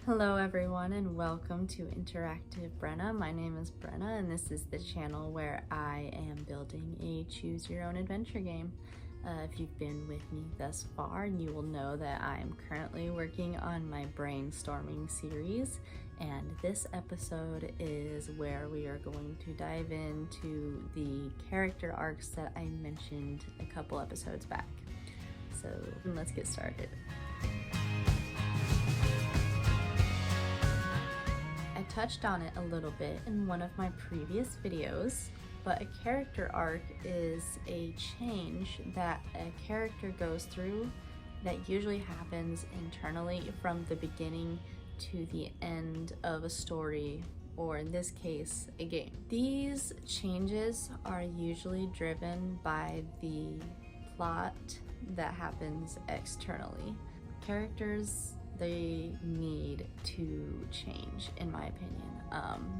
Hello everyone and welcome to Interactive Brenna. My name is Brenna and this is the channel where I am building a choose your own adventure game. If you've been with me thus far, you will know that I'm currently working on my brainstorming series, and this episode is where we are going to dive into the character arcs that I mentioned a couple episodes back. So let's get started. I touched on it a little bit in one of my previous videos, but a character arc is a change that a character goes through that usually happens internally from the beginning to the end of a story, or in this case, a game. These changes are usually driven by the plot that happens externally. Characters, they need to change, in my opinion.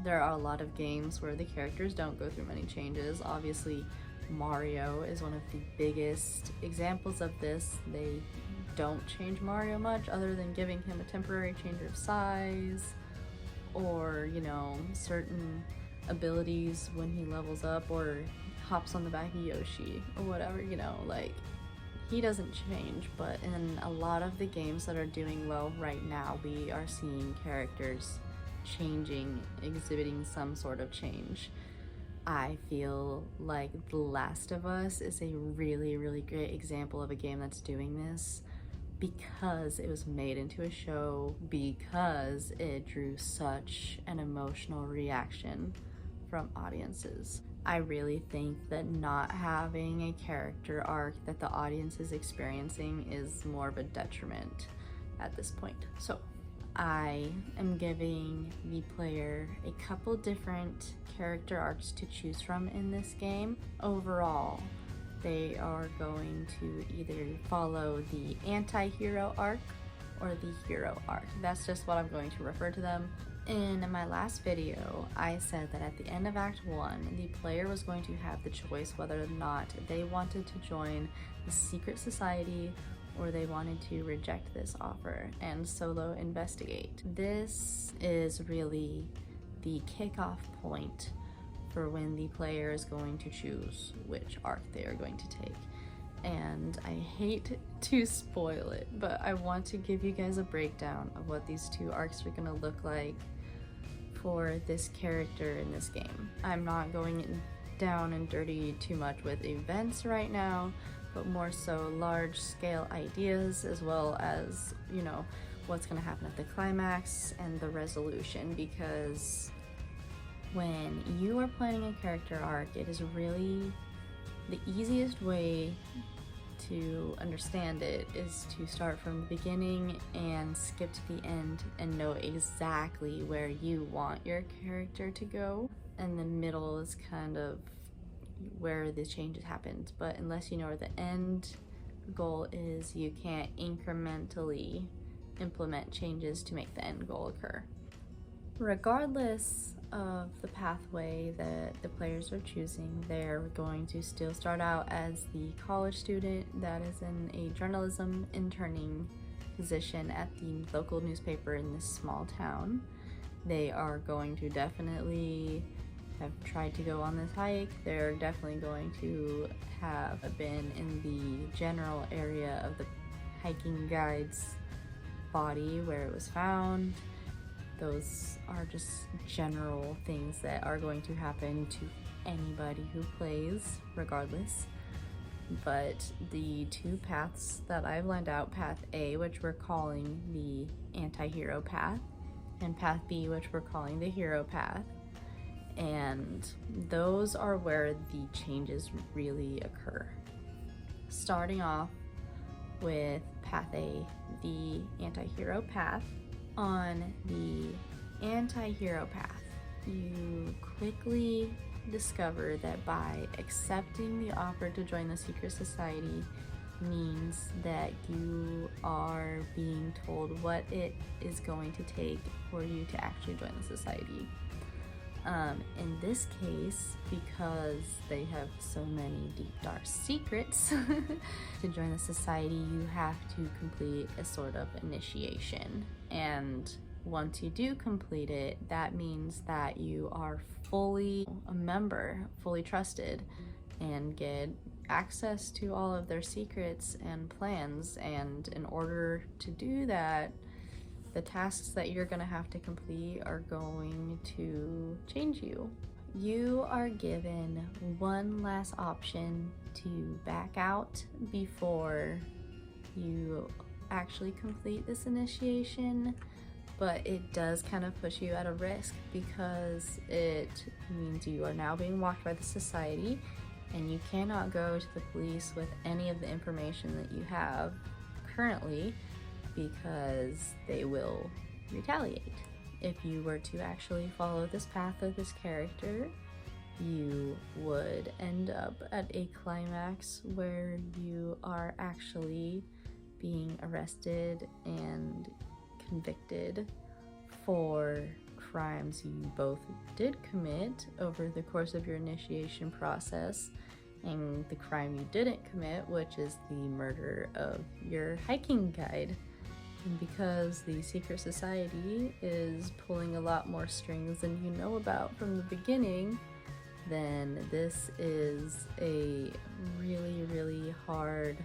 There are a lot of games where the characters don't go through many changes. Obviously, Mario is one of the biggest examples of this. They don't change Mario much other than giving him a temporary change of size, or, certain abilities when he levels up or hops on the back of Yoshi or whatever, he doesn't change. But in a lot of the games that are doing well right now, we are seeing characters changing, exhibiting some sort of change. I feel like The Last of Us is a really, really great example of a game that's doing this, because it was made into a show, because it drew such an emotional reaction from audiences. I really think that not having a character arc that the audience is experiencing is more of a detriment at this point. So I am giving the player a couple different character arcs to choose from in this game. Overall, they are going to either follow the anti-hero arc or the hero arc. That's just what I'm going to refer to them. In my last video, I said that at the end of Act 1, the player was going to have the choice whether or not they wanted to join the secret society or they wanted to reject this offer and solo investigate. This is really the kickoff point for when the player is going to choose which arc they are going to take. And I hate to spoil it, but I want to give you guys a breakdown of what these two arcs are gonna look like for this character in this game. I'm not going down and dirty too much with events right now, but more so large scale ideas, as well as, what's gonna happen at the climax and the resolution, because when you are planning a character arc, it is really the easiest way to understand it is to start from the beginning and skip to the end and know exactly where you want your character to go. And the middle is kind of where the changes happened. But unless you know where the end goal is, you can't incrementally implement changes to make the end goal occur. Regardless of the pathway that the players are choosing, they're going to still start out as the college student that is in a journalism interning position at the local newspaper in this small town. They are going to definitely have tried to go on this hike. They're definitely going to have been in the general area of the hiking guide's body where it was found. Those are just general things that are going to happen to anybody who plays, regardless. But the two paths that I've lined out, Path A, which we're calling the anti-hero path, and Path B, which we're calling the hero path, and those are where the changes really occur. Starting off with Path A, the anti-hero path. On the anti-hero path, you quickly discover that by accepting the offer to join the secret society means that you are being told what it is going to take for you to actually join the society. In this case, because they have so many deep dark secrets, to join the society you have to complete a sort of initiation. And once you do complete it, that means that you are fully a member, fully trusted, and get access to all of their secrets and plans. And in order to do that, the tasks that you're gonna have to complete are going to change you. You are given one last option to back out before you actually complete this initiation, but it does kind of push you at a risk because it means you are now being watched by the society, and you cannot go to the police with any of the information that you have currently because they will retaliate. If you were to actually follow this path of this character, you would end up at a climax where you are actually being arrested and convicted for crimes you both did commit over the course of your initiation process, and the crime you didn't commit, which is the murder of your hiking guide. And because the secret society is pulling a lot more strings than you know about from the beginning, then this is a really, really hard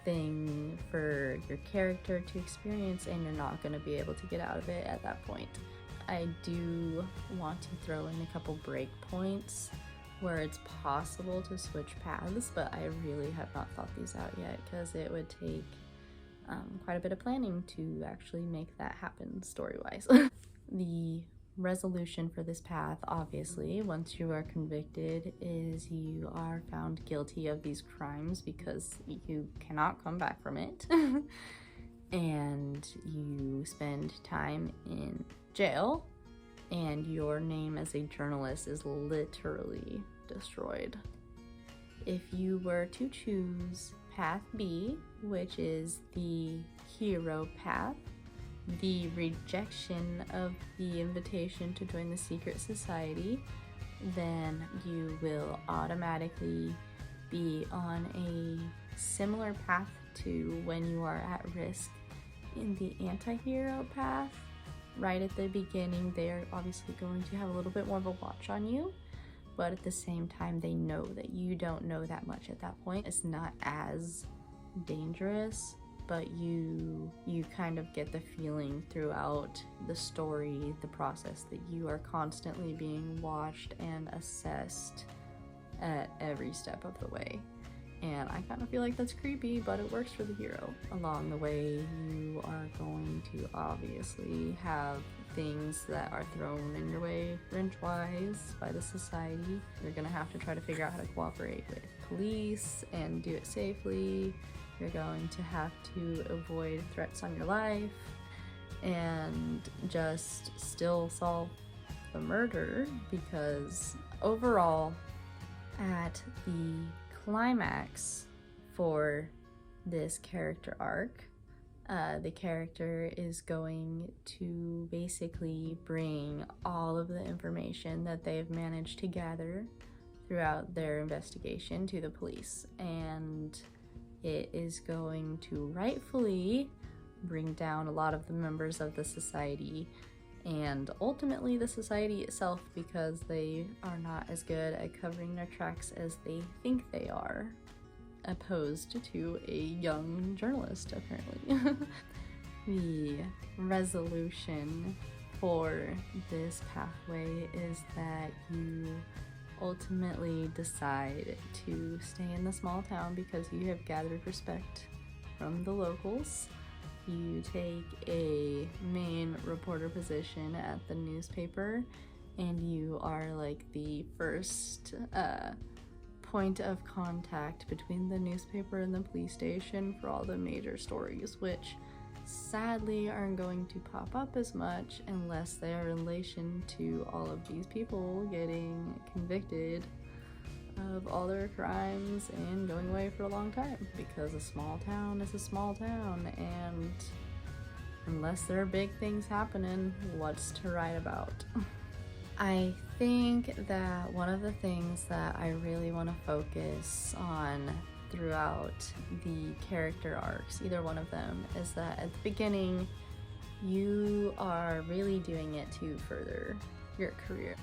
thing for your character to experience, and you're not going to be able to get out of it at that point. I do want to throw in a couple breakpoints where it's possible to switch paths, but I really have not thought these out yet because it would take quite a bit of planning to actually make that happen story-wise. The resolution for this path, obviously, once you are convicted, is you are found guilty of these crimes because you cannot come back from it. And you spend time in jail, and your name as a journalist is literally destroyed. If you were to choose Path B, which is the hero path, the rejection of the invitation to join the secret society, then you will automatically be on a similar path to when you are at risk in the anti-hero path. Right at the beginning, they're obviously going to have a little bit more of a watch on you, but at the same time, they know that you don't know that much at that point. It's not as dangerous, but you kind of get the feeling throughout the story, the process, that you are constantly being watched and assessed at every step of the way. And I kind of feel like that's creepy, but it works for the hero. Along the way, you are going to obviously have things that are thrown in your way wrench-wise by the society. You're gonna have to try to figure out how to cooperate with police and do it safely. You're going to have to avoid threats on your life and just still solve the murder, because overall, at the climax for this character arc, the character is going to basically bring all of the information that they've managed to gather throughout their investigation to the police, and it is going to rightfully bring down a lot of the members of the society and ultimately the society itself, because they are not as good at covering their tracks as they think they are, opposed to a young journalist, apparently. The resolution for this pathway is that you ultimately decide to stay in the small town because you have gathered respect from the locals. You take a main reporter position at the newspaper, and you are like the first point of contact between the newspaper and the police station for all the major stories, which sadly aren't going to pop up as much unless they are in relation to all of these people getting convicted of all their crimes and going away for a long time, because a small town is a small town, and unless there are big things happening, what's to write about? I think that one of the things that I really want to focus on throughout the character arcs, either one of them, is that at the beginning you are really doing it to further your career.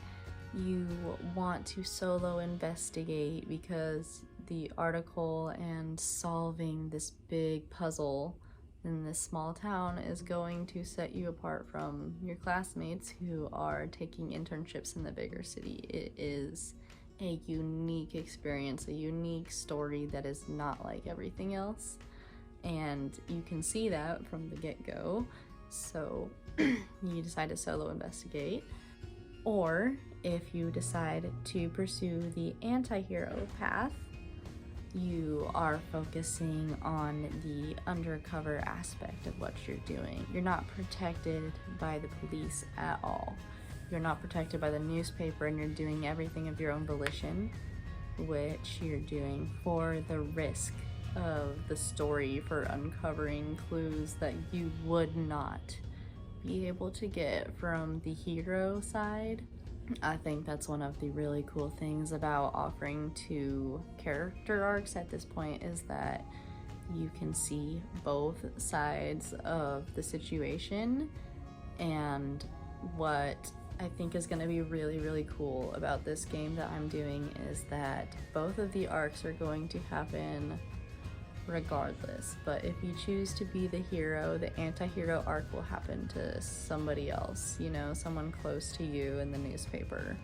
You want to solo investigate because the article and solving this big puzzle in this small town is going to set you apart from your classmates who are taking internships in the bigger city. It is a unique experience, a unique story that is not like everything else, and you can see that from the get-go. So you decide to solo investigate, or if you decide to pursue the anti-hero path, you are focusing on the undercover aspect of what you're doing. You're not protected by the police at all. You're not protected by the newspaper, and you're doing everything of your own volition, which you're doing for the risk of the story, for uncovering clues that you would not be able to get from the hero side. I think that's one of the really cool things about offering 2 character arcs at this point, is that you can see both sides of the situation. And what I think is going to be really, really cool about this game that I'm doing is that both of the arcs are going to happen regardless. But if you choose to be the hero, the anti-hero arc will happen to somebody else, you know, someone close to you in the newspaper.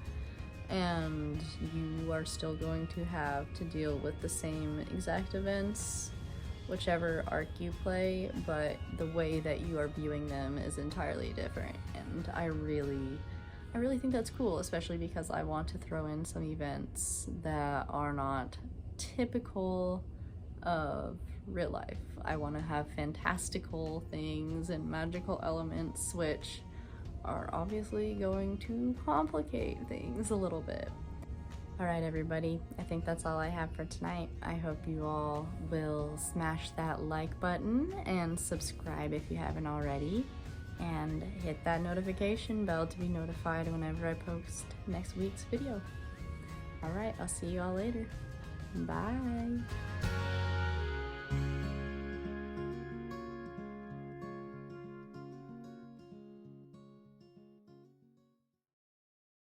And you are still going to have to deal with the same exact events, whichever arc you play, but the way that you are viewing them is entirely different. And I really think that's cool, especially because I want to throw in some events that are not typical of real life. I want to have fantastical things and magical elements, which are obviously going to complicate things a little bit. Alright everybody, I think that's all I have for tonight. I hope you all will smash that like button and subscribe if you haven't already, and hit that notification bell to be notified whenever I post next week's video. Alright, I'll see you all later. Bye!